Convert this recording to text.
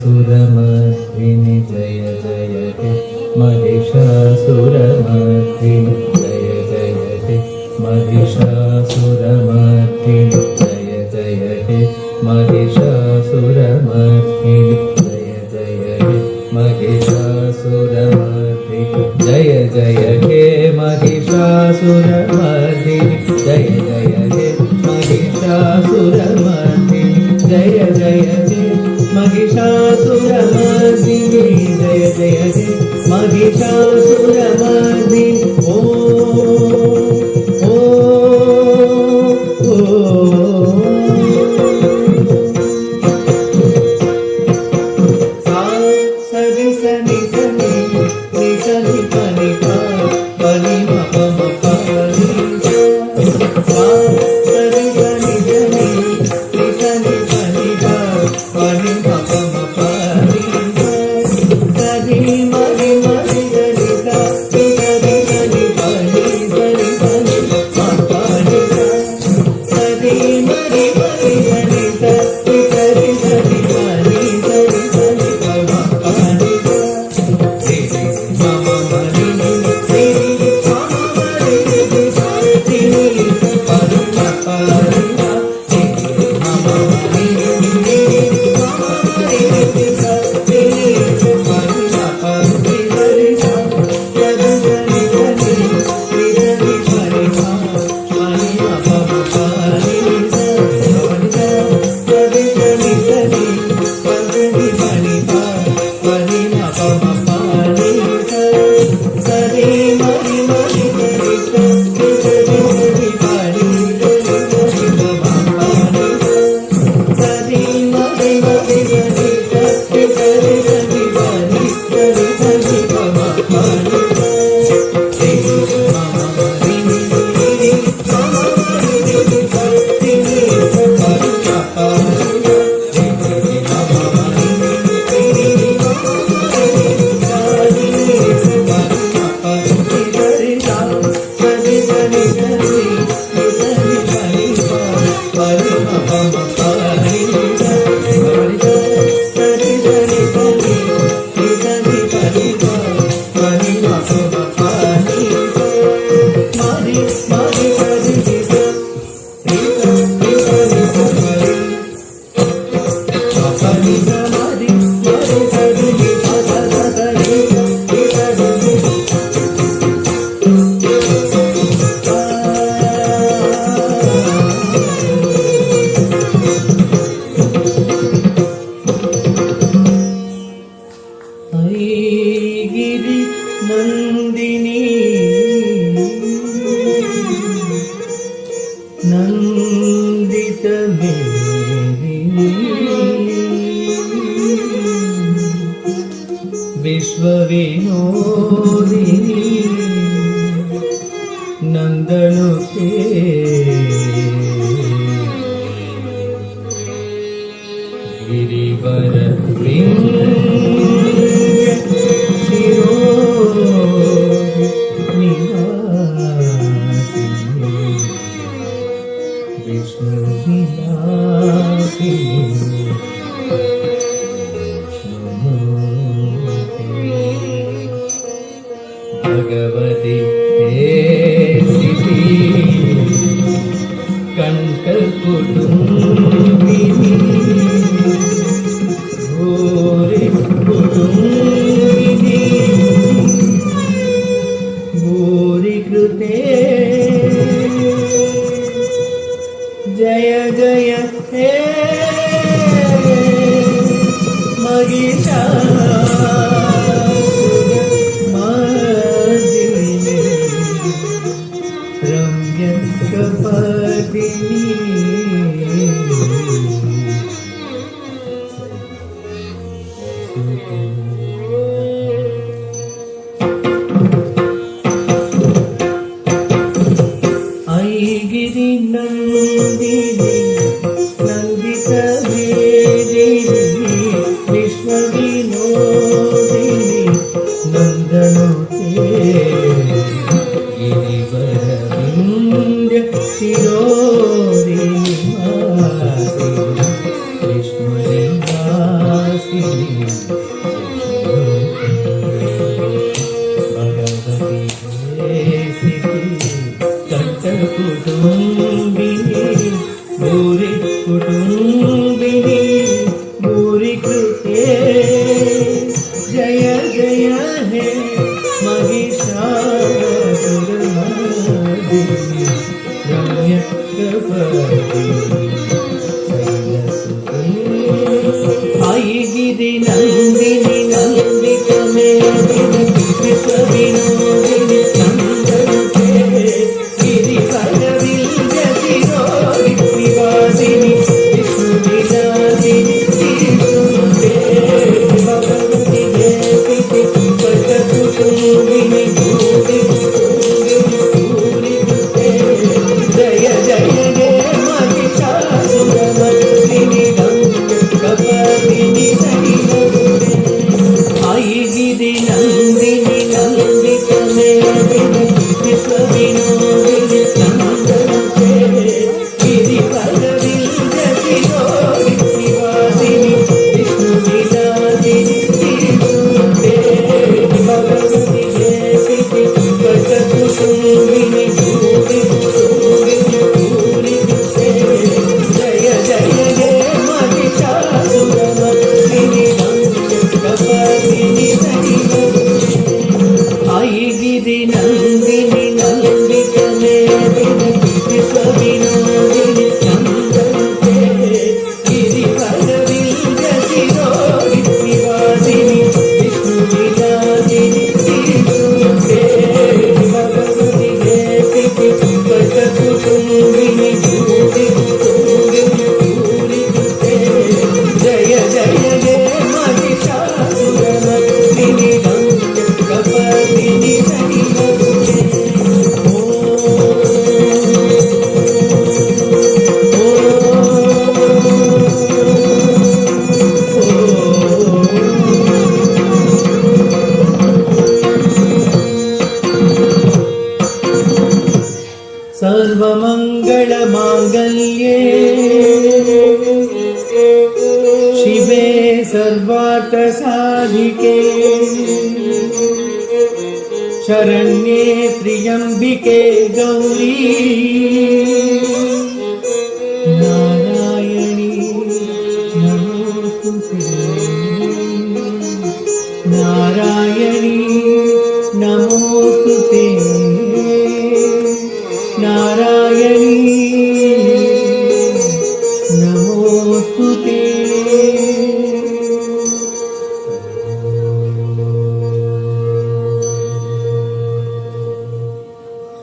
सुरमर्दिनि जय जय हे महिषासुरमर्दिनि जय जय हे महिषासुरमर्दिनि जय जय हे महिषासुरमर्दिनि जय जय हे महिषासुरमर्दिनि जय जय हे महिषासुरमर्दिनि जय जय हे महिषासुरमर्दिनि जय जय हे महिषासुरमर्दिनि जय जय हे महिषासुरमर्दिनि ओ ओ ओ सा सरि सनि सनि नि सनि पनि पा पनि म प म प नि सा सरि सनि सनि नि सनि पनि पा पनि म प म प नि सरि म रि म रि सरि सा सरि सनि पनि सरि सनि म प नि सरि म रि म रि सरि सा सरि सनि पनि सरि सनि प म प नि रि रि म म म रि रि रि रि म म म रि रि रि सा रि रि प म प रि सा रि रि म म म रि रि रि रि म म म रि रि रि सा रि रि प म प रि सरि सा सरि सनि सनि रि सनि पनि सा पनि म प म प रि सा पनि सा सरि सनि सनि सनि पनि सा पनि म प म प रि सा सरि म रि म रि सरि सा सरि सनि पनि सरि सनि प म प रि सा सरि म रि म रि सरि सा सरि सनि पनि सरि सनि प म प रि सा रि रि म म म रि रि रि रि म म म रि रि रि सा रि रि प म प रि सा रि रि म म म रि रि रि रि म म म रि रि रि सा रि रि प म प रि सरि सा सरि सनि सनि रि सनि पनि प पनि म प म प रि सा पनि सा सरि सनि सनि रि सनि पनि प पनि म प म प रि सा मरि मरि सरि रि सा रि सनि सनि प मरि पनि सा मरि मरि सरि रि सा सा सा सा रि सा रि सनि ऐगिरि नन्दिनी नन्दित मेदिनी विश्वविनोदिनी नन्दनुते गिरिवर निवासिनी विष्णु विलासिनी भगवती हे सिद्धि कंठकुटुम्बिनी भूरि कुटुम्बिनी भूरि कृते जय जय हे महिषासुरमर्दिनि रम्यकपर्दिनि ऐगिरि नन्दिनि नन्दित मेदिनि विश्वविनोदिनि नन्दनुते गिरिवरविन्द्य शिरोदिनि वासिनि विष्णुनिवासिनि कुटुंबिनी भूरि कुटुंबिनी भूरि कृते जय जय हे महिषासुरमर्दिनी रम्यकपदी आई गिरि नंदिनी नंदितमेदिनी विश्वविनोदिनी सर्वमङ्गलमाङ्गल्ये शिवे सर्वार्थसाधिके शरण्ये त्र्यम्बिके गौरी नारायणी नमोस्तुते नारायणी